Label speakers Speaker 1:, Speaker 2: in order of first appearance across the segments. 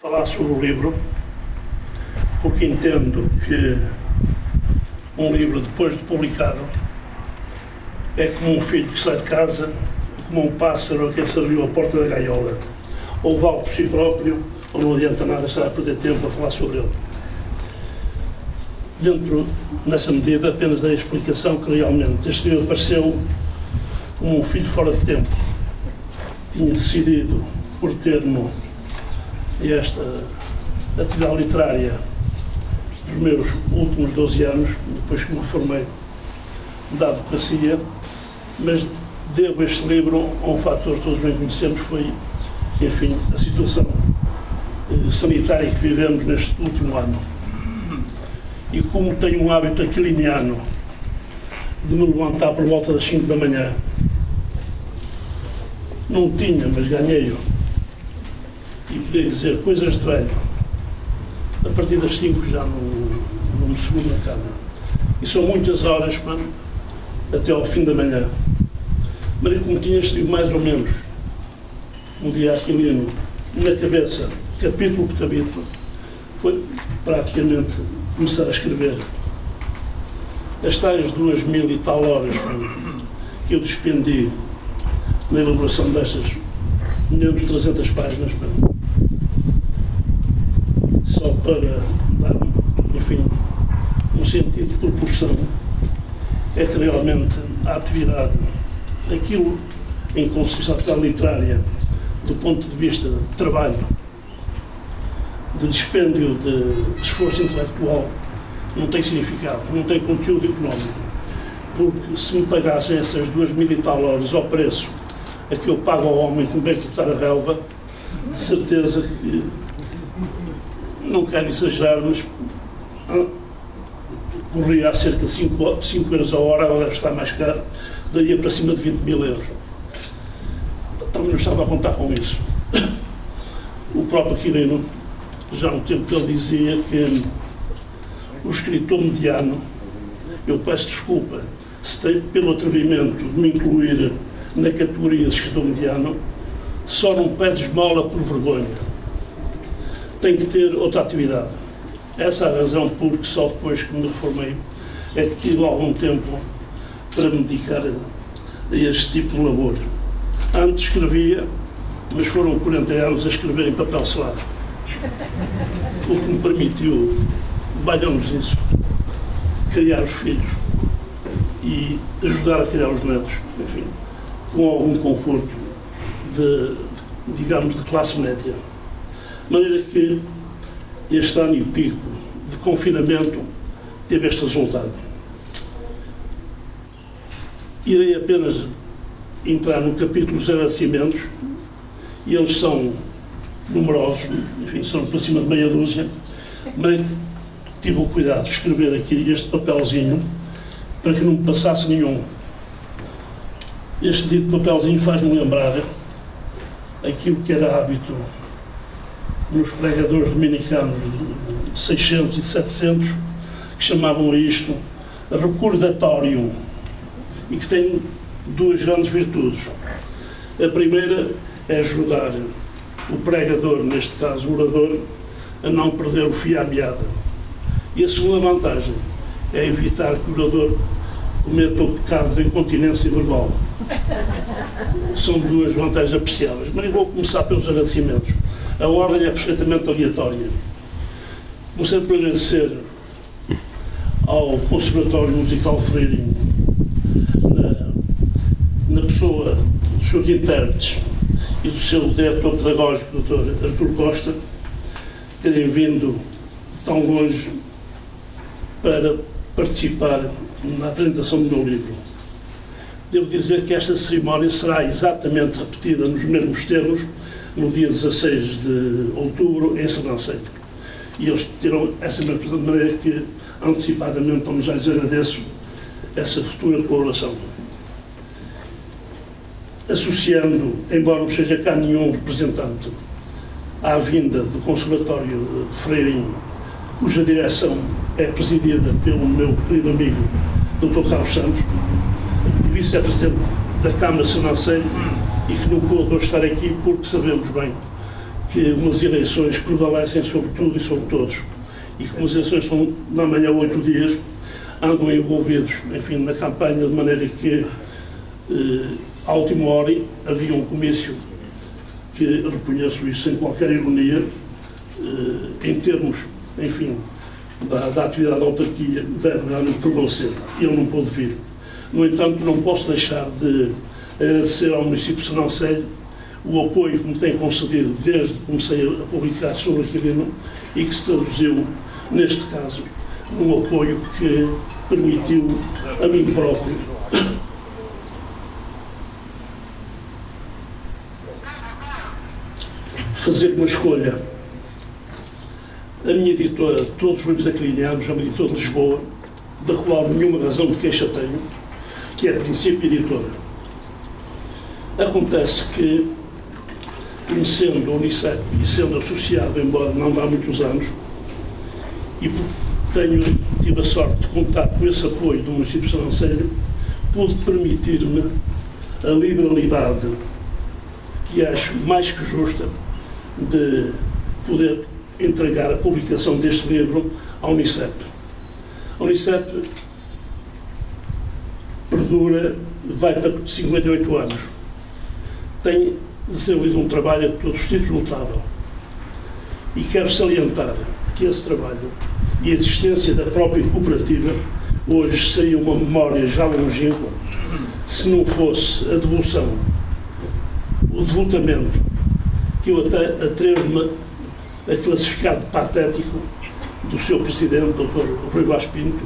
Speaker 1: Falar sobre o livro, porque entendo que um livro, depois de publicado, é como um filho que sai de casa, como um pássaro que se abriu a porta da gaiola. Ou vale por si próprio, ou não adianta nada estar a perder tempo a falar sobre ele. Dentro, nessa medida, apenas dei a explicação que realmente este livro apareceu como um filho fora de tempo. Tinha decidido, por termo esta atividade literária dos meus últimos 12 anos, depois que me formei da advocacia, mas devo este livro a um fator que todos bem conhecemos, foi, enfim, a situação sanitária que vivemos neste último ano. E como tenho um hábito aquiliniano de me levantar por volta das 5 da manhã, não tinha, mas ganhei-o. E podia dizer coisas de velho. A partir das 5 já não me seguro na cama. E são muitas horas, mano, até ao fim da manhã. Mas como tinha estive mais ou menos um dia aquilino na cabeça, capítulo por capítulo, foi praticamente começar a escrever. As tais 2000 e tal horas que eu despendi na elaboração destas menos 300 páginas, só para dar, enfim, um sentido de proporção, é que realmente a atividade, aquilo em que consiste a atividade literária, do ponto de vista de trabalho, de dispêndio de esforço intelectual, não tem significado, não tem conteúdo económico. Porque se me pagassem essas 2000 e tal horas ao preço a que eu pago ao homem que me vem cortar a relva, de certeza que, não quero exagerar, mas corria a cerca de 5 euros a hora, agora está mais caro, daria para cima de 20 mil euros. Também não estava a contar com isso. O próprio Quirino, já no tempo que ele dizia que o escritor mediano, eu peço desculpa se tem pelo atrevimento de me incluir na categoria de escritor mediano, só não pede esmola por vergonha. Tem que ter outra atividade. Essa é a razão porque só depois que me reformei é que tive algum tempo para me dedicar a este tipo de labor. Antes escrevia, mas foram 40 anos a escrever em papel selado. O que me permitiu, valhamos isso, criar os filhos e ajudar a criar os netos, enfim, com algum conforto digamos, de classe média. De maneira que este ano e pico de confinamento teve este resultado. Irei apenas entrar no capítulo dos agradecimentos, e eles são numerosos, enfim, são para cima de meia dúzia, mas tive o cuidado de escrever aqui este papelzinho para que não me passasse nenhum. Este dito papelzinho faz-me lembrar aquilo que era hábito nos pregadores dominicanos de 600 e 700, que chamavam a isto recordatório, e que tem duas grandes virtudes. A primeira é ajudar o pregador, neste caso o orador, a não perder o fio à meada. E a segunda vantagem é evitar que o orador cometa o pecado de incontinência verbal. São duas vantagens apreciáveis. Mas eu vou começar pelos agradecimentos. A ordem é perfeitamente aleatória. Comecei por agradecer ao Conservatório Musical Freirinho, na pessoa dos seus intérpretes e do seu diretor pedagógico, Dr. Artur Costa, terem vindo de tão longe para participar na apresentação do meu livro. Devo dizer que esta cerimónia será exatamente repetida nos mesmos termos no dia 16 de outubro em Sernancelho. E eles terão essa mesma de maneira que antecipadamente também já lhes agradeço essa futura colaboração. Associando, embora não seja cá nenhum representante, à vinda do Conservatório de Freirinho, cuja direção é presidida pelo meu querido amigo Dr. Carlos Santos, vice-presidente da Câmara de Sernancelho, e que não pôde hoje estar aqui porque sabemos bem que umas eleições prevalecem sobre tudo e sobre todos. E como as eleições são na manhã 8 dias, andam envolvidos, enfim, na campanha, de maneira que, à última hora, havia um comício que, reconheço isso sem qualquer ironia, em termos, enfim, da atividade da autarquia, deve realmente prevalecer. Ele não pôde vir. No entanto, não posso deixar de agradecer ao município de Sernancelho o apoio que me tem concedido desde que comecei a publicar sobre Aquilino e que se traduziu, neste caso, num apoio que permitiu a mim próprio fazer uma escolha. A minha editora, todos os livros aquilinianos, é uma editora de Lisboa, da qual nenhuma razão de queixa tenho, que é a Princípio Editora. Acontece que, conhecendo a Unicep e sendo associado, embora não há muitos anos, e tive a sorte de contar com esse apoio do município de Sernancelho, pude permitir-me a liberalidade, que acho mais que justa, de poder entregar a publicação deste livro à Unicep. A Unicep perdura, vai para 58 anos. Tem desenvolvido um trabalho a todos os títulos notável. E quero salientar que esse trabalho e a existência da própria cooperativa hoje seria uma memória já longínqua se não fosse a devoção, o devotamento, que eu até atrevo-me a classificar de patético, do seu presidente, Dr. Rui Vaz Pinto,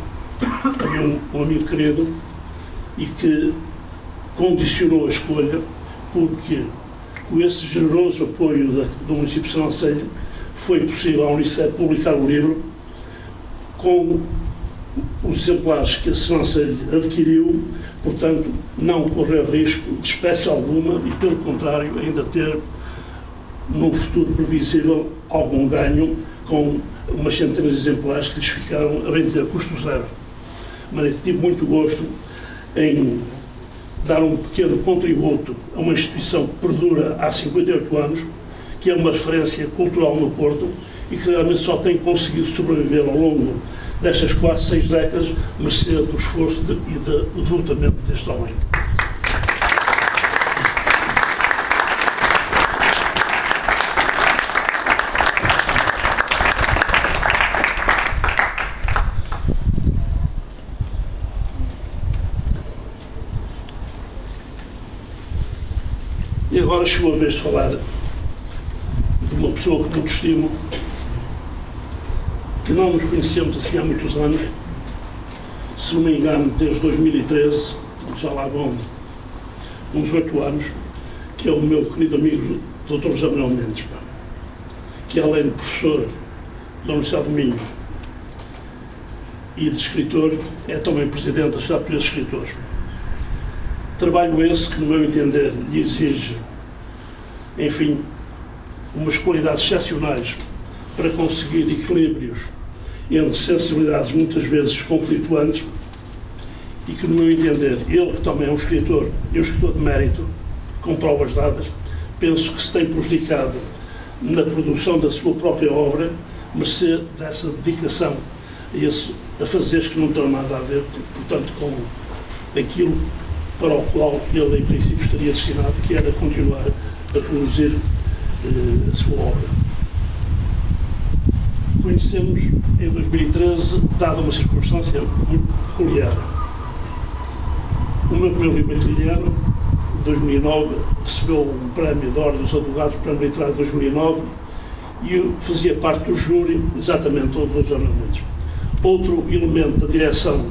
Speaker 1: um amigo querido, e que condicionou a escolha, porque com esse generoso apoio do município de Sernancelho foi possível à Unicep publicar o livro com os exemplares que a Sernancelho adquiriu, portanto, não correr risco de espécie alguma e, pelo contrário, ainda ter, num futuro previsível, algum ganho com umas centenas de exemplares que lhes ficaram a vender a custo zero. Mas tive muito gosto em dar um pequeno contributo a uma instituição que perdura há 58 anos, que é uma referência cultural no Porto e que realmente só tem conseguido sobreviver ao longo destas quase 6 décadas, mercê do esforço e do devotamento deste homem. E agora chegou a vez de falar de uma pessoa que muito estimo, que não nos conhecemos assim há muitos anos, se não me engano desde 2013, já lá vão uns 8 anos, que é o meu querido amigo Dr. José Manuel Mendes, que além de professor da Universidade do Minho e de escritor, é também presidente da Sociedade Portuguesa de Escritores. Trabalho esse que, no meu entender, lhe exige, enfim, umas qualidades excepcionais para conseguir equilíbrios entre sensibilidades muitas vezes conflituantes e que, no meu entender, ele que também é um escritor e um escritor de mérito, com provas dadas, penso que se tem prejudicado na produção da sua própria obra, mercê dessa dedicação a fazeres que não terão nada a ver, portanto, com aquilo para o qual ele, em princípio, estaria destinado, que era continuar a produzir a sua obra. Conhecemos em 2013, dada uma circunstância muito peculiar. O meu primeiro livro aquiliniano, de 2009, recebeu um prémio de Ordem dos Advogados, prémio literário de 2009, e eu fazia parte do júri, exatamente, todos os ornamentos. Outro elemento da direção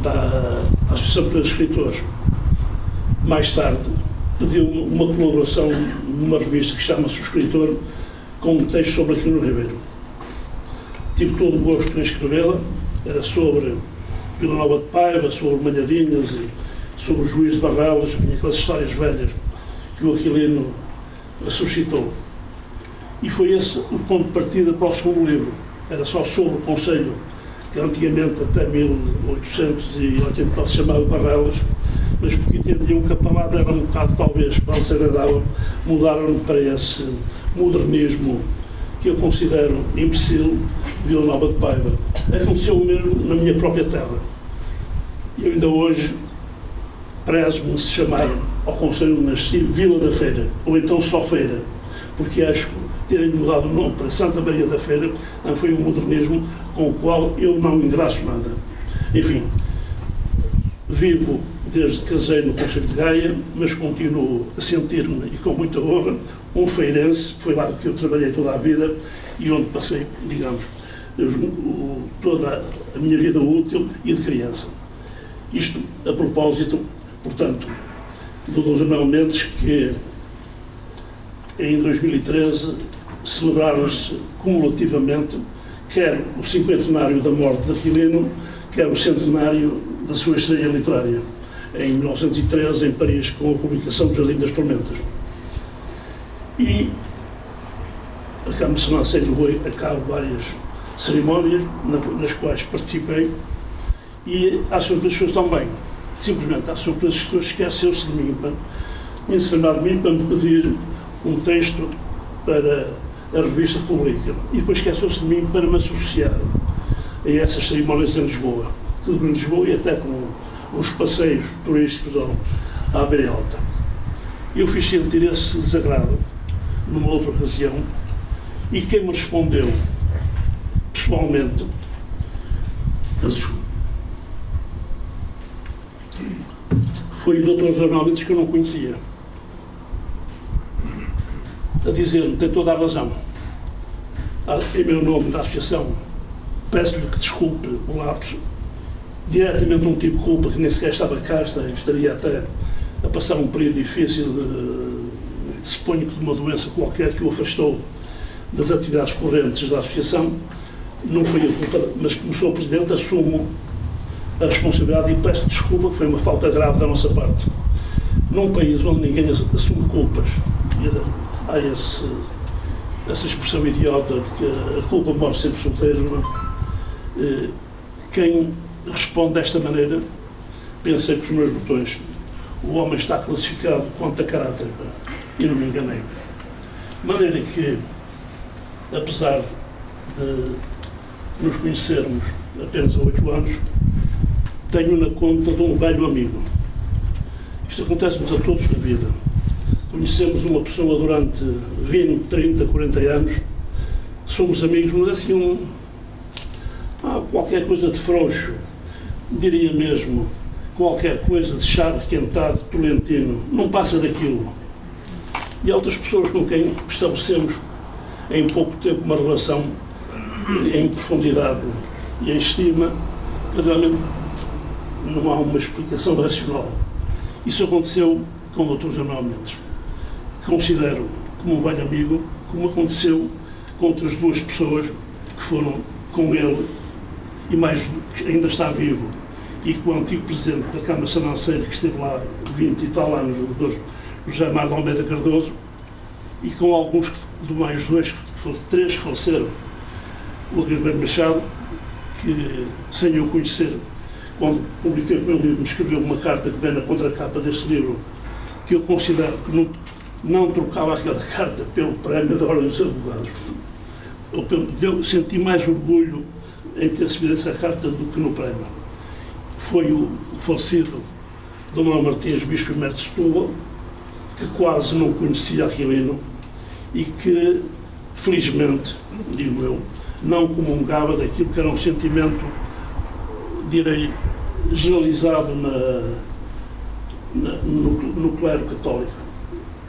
Speaker 1: da Associação Portuguesa de Escritores, mais tarde, pediu-me uma colaboração numa revista que chama-se O Escritor, com um texto sobre Aquilino Ribeiro. Tive todo o gosto em escrevê-la, era sobre Vila Nova de Paiva, sobre Malhadinhas e sobre o Juiz de Barrelas, aquelas histórias velhas que o Aquilino suscitou. E foi esse o ponto de partida para o segundo livro. Era só sobre o conselho que antigamente até 1880 se chamava Barrelas, mas porque entendiam que a palavra era um bocado, talvez, para ser agradável, mudaram para esse modernismo que eu considero imbecil, Vila Nova de Paiva. Aconteceu mesmo na minha própria terra. Eu ainda hoje prezo-me se chamar ao Conselho onde nasci Vila da Feira, ou então só Feira, porque acho que terem mudado o nome para Santa Maria da Feira não foi um modernismo com o qual eu não engraço nada. Enfim, vivo desde que casei no Conselho de Gaia, mas continuo a sentir-me, e com muita honra, um feirense. Foi lá que eu trabalhei toda a vida e onde passei, digamos, toda a minha vida útil e de criança. Isto a propósito, portanto, do Dom Manuel Mendes, que em 2013 celebraram-se cumulativamente quer o cinquentenário da morte de Aquilino, quer o centenário da sua estreia literária, em 1913, em Paris, com a publicação do Jardim das Tormentas. E a Câmara Senanceira levou a cabo várias cerimónias nas quais participei, e há surpresas que também, simplesmente há surpresas que as pessoas esqueceram-se de mim, tinha de mim para me pedir um texto para a revista Pública, e depois esqueceu-se de mim para me associar a essas cerimónias em Lisboa, tudo em Lisboa, e até com os passeios turísticos à Beira Alta. Eu fiz sentir esse desagrado numa outra ocasião, e quem me respondeu pessoalmente foi o Dr. José Mendes, que eu não conhecia, a dizer-me: tem toda a razão, em meu nome da associação, peço-lhe que desculpe o lapso, diretamente um tipo de culpa que nem sequer estava cá, estaria até a passar um período difícil, suponho que de uma doença qualquer que o afastou das atividades correntes da associação. Não foi a culpa, mas como sou o Presidente, assumo a responsabilidade e peço desculpa, que foi uma falta grave da nossa parte. Num país onde ninguém assume culpas, e há essa expressão idiota de que a culpa morre sempre solteiro, quem responde desta maneira, pensei com os meus botões: o homem está classificado quanto a caráter, e não me enganei. De maneira que, apesar de nos conhecermos apenas há 8 anos, tenho na conta de um velho amigo. Isto acontece-nos a todos na vida. Conhecemos uma pessoa durante 20, 30, 40 anos, somos amigos, mas assim qualquer coisa de frouxo, diria mesmo, qualquer coisa de chá requentado, tolentino, não passa daquilo. E há outras pessoas com quem estabelecemos em pouco tempo uma relação em profundidade e em estima, que realmente não há uma explicação racional. Isso aconteceu com o Dr. José Manuel Mendes, que considero como um velho amigo, como aconteceu com outras 2 pessoas que foram com ele, e mais que ainda está vivo, e com o antigo Presidente da Câmara Senanceira, que esteve lá 20 e tal anos, o Dr. José Mário de Almeida Cardoso, e com alguns, de mais 2, 3 que faleceram, o Ribeiro Machado, que, sem eu conhecer, quando publiquei o meu livro, me escreveu uma carta que vem na contracapa deste livro, que eu considero que não trocava aquela carta pelo prémio da Ordem dos Advogados. Eu senti mais orgulho em ter recebido essa carta do que no prémio. Foi o falecido Dom Manuel Martins, Bispo Emérito de Setúbal, que quase não conhecia Aquilino e que, felizmente, digo eu, não comungava daquilo que era um sentimento, direi, generalizado no clero católico.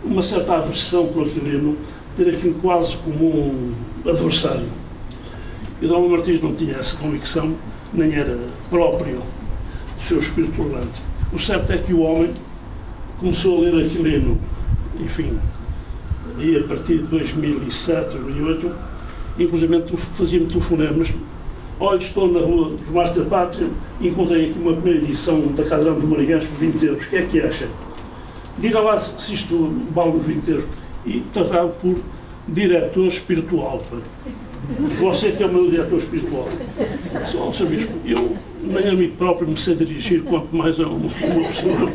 Speaker 1: Uma certa aversão por Aquilino, ter aquilo quase como um adversário. E Dom Manuel Martins não tinha essa convicção, nem era próprio do seu espírito tolerante. O certo é que o homem começou a ler Aquilino, enfim, aí a partir de 2007, 2008, inclusive fazia-me telefonemas: olha, estou na rua dos Mártires da Pátria, encontrei aqui uma primeira edição da Cadrão do Marighães por 20 euros, o que é que acha? Diga lá se isto vale os 20 euros. E tratado por diretor espiritual. Você que é o meu diretor espiritual. Só, Sr. Bispo, eu nem a mim próprio me sei dirigir, quanto mais a uma pessoa.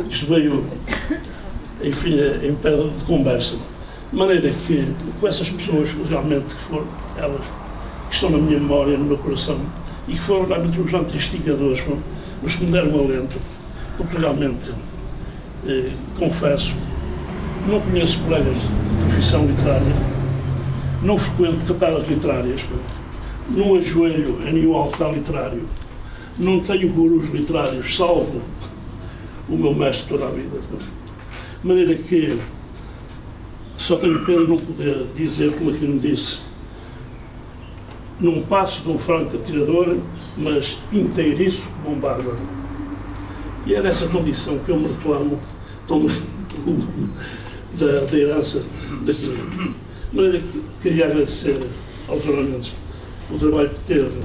Speaker 1: Isto veio, enfim, em pedra de conversa. De maneira que, com essas pessoas realmente que foram, elas que estão na minha memória, no meu coração, e que foram realmente os grandes instigadores, os que me deram alento, porque realmente, confesso, não conheço colegas de profissão literária, não frequento capelas literárias, não ajoelho a nenhum altar literário, não tenho gurus literários, salvo o meu mestre toda a vida. De maneira que só tenho pena de não poder dizer, como aqui me disse, não passo de um franco atirador, mas inteiriço como um bárbaro. E é nessa condição que eu me reclamo da herança daquilo. De maneira que queria agradecer aos ornamentos o trabalho que teve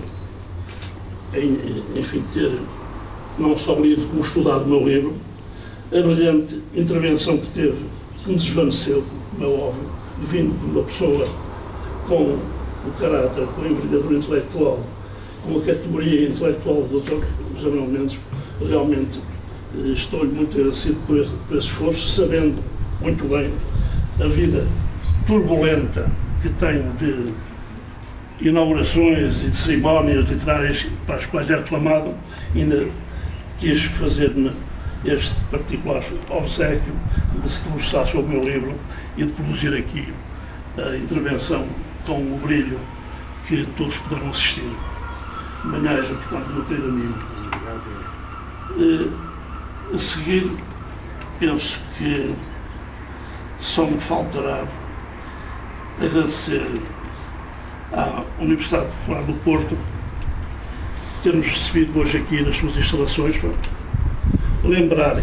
Speaker 1: em ter não só lido como estudado o meu livro, a brilhante intervenção que teve, que me desvaneceu, como é óbvio, vindo de uma pessoa com o caráter, com a envergadura intelectual, com a categoria intelectual do Dr. José Manuel Mendes. Realmente estou-lhe muito agradecido por esse esforço, sabendo muito bem a vida turbulenta que tenho de inaugurações e de cerimónias literárias para as quais é reclamado. Ainda quis fazer-me este particular obséquio de se debruçar sobre o meu livro e de produzir aqui a intervenção com o brilho que todos puderam assistir. Manhaja, portanto, meu querido amigo. A seguir, penso que só me faltará agradecer à Universidade Popular do Porto ter-nos recebido hoje aqui nas suas instalações. Lembrar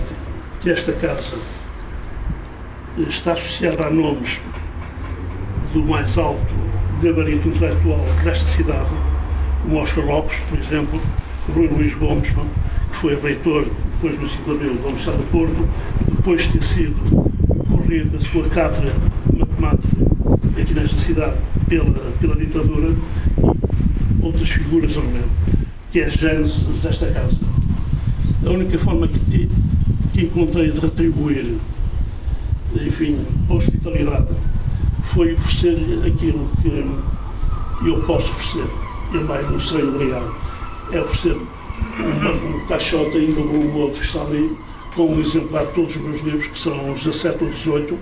Speaker 1: que esta casa está associada a nomes do mais alto gabarito intelectual desta cidade, como Oscar Lopes, por exemplo, Rui Luís Gomes, que foi reitor depois do 5 de Abril da Universidade do Porto, depois de ter sido corrido a sua cátedra de matemática aqui nesta cidade pela ditadura, e outras figuras também, que é a gênese desta casa. A única forma que encontrei de retribuir, enfim, a hospitalidade foi oferecer-lhe aquilo que eu posso oferecer. Eu mais não serei obrigado. É oferecer um caixote ainda volumoso que está ali, com um exemplar de todos os meus livros, que são 17 ou 18,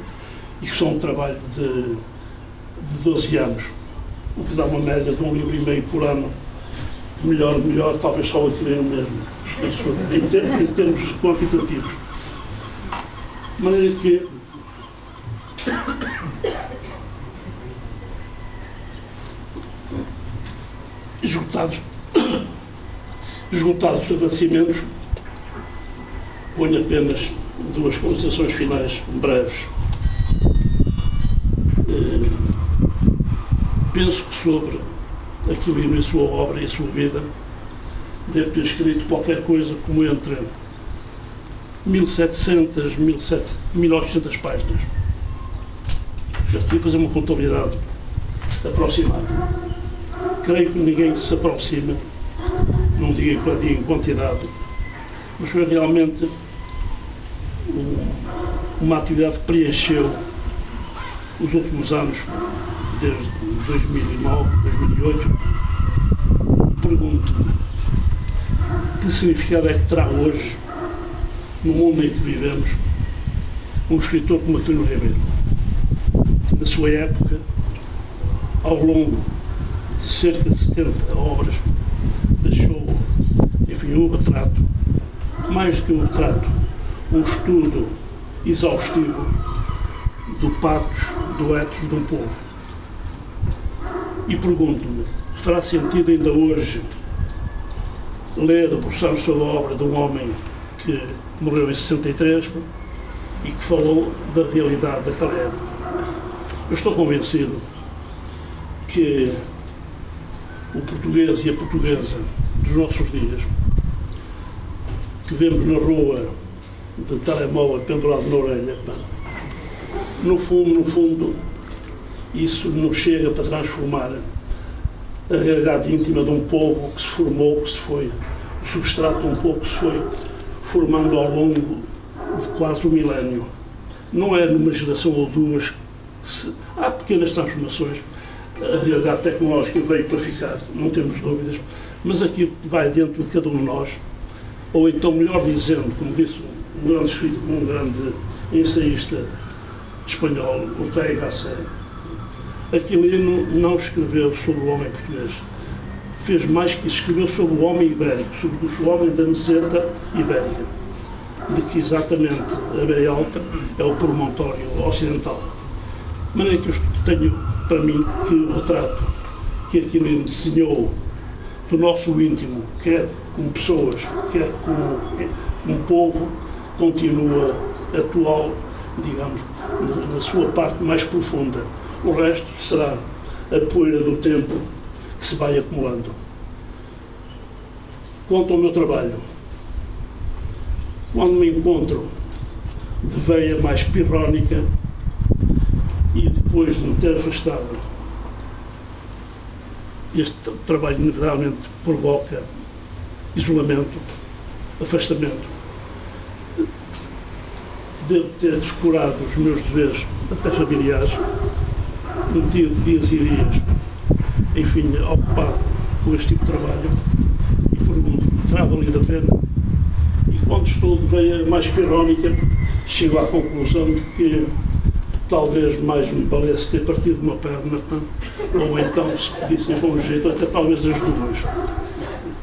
Speaker 1: e que são um trabalho de 12 anos, o que dá uma média de 1,5 livro por ano. Melhor, talvez só 8 livros mesmo, em termos quantitativos. De maneira que esgotados os agradecimentos, ponho apenas duas considerações finais breves. Penso que sobre aquilo e a sua obra e a sua vida deve ter escrito qualquer coisa como entre 1700 e 1800 páginas. Já tive a fazer uma contabilidade aproximada. Creio que ninguém se aproxima, não digo em quantidade, mas foi realmente uma atividade que preencheu os últimos anos, desde 2009, 2008. Pergunto-me que significado é que terá hoje, no mundo em que vivemos, um escritor como Aquilino Ribeiro, que na sua época, ao longo de cerca de 70 obras, deixou, enfim, um retrato, mais do que um retrato, um estudo exaustivo do patos, do ethos de um povo. E pergunto-me, fará sentido ainda hoje ler, debruçar sobre a obra de um homem que morreu em 63 e que falou da realidade daquela época? Eu estou convencido que o português e a portuguesa dos nossos dias, que vemos na rua de telemóvel pendurado na orelha, no fundo, isso não chega para transformar a realidade íntima de um povo que se formou, que se foi, o substrato de um povo que se foi formando ao longo de quase um milénio. Não é numa geração ou duas que há pequenas transformações, a realidade tecnológica veio para ficar, não temos dúvidas, mas aquilo que vai dentro de cada um de nós, ou então, melhor dizendo, como disse um grande escritor, um grande ensaísta espanhol, Ortega y Gasset, Aquilino não escreveu sobre o homem português, fez mais que isso, escreveu sobre o homem ibérico, sobre o homem da meseta ibérica, de que exatamente a Beira Alta é o promontório ocidental. De maneira que eu tenho para mim que o retrato que Aquilino desenhou do nosso íntimo, quer como pessoas, quer como um povo, continua atual, digamos, na sua parte mais profunda. O resto será a poeira do tempo que se vai acumulando. Quanto ao meu trabalho, quando me encontro de veia mais pirrónica e depois de me ter afastado, este trabalho inevitavelmente provoca isolamento, afastamento. Devo ter descurado os meus deveres até familiares, metido dias e dias, enfim, ocupado com este tipo de trabalho, e pergunto, terá valido a pena? E quando estou de veia mais pirónica, chego à conclusão de que talvez mais me parece ter partido uma perna, ou então, se pedissem com jeito, até talvez as duas.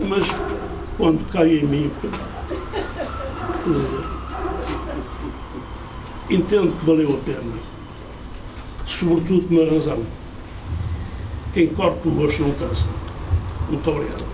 Speaker 1: Mas, quando cai em mim, entendo que valeu a pena. Sobretudo por uma razão. Quem corta o osso não cansa. Muito obrigado.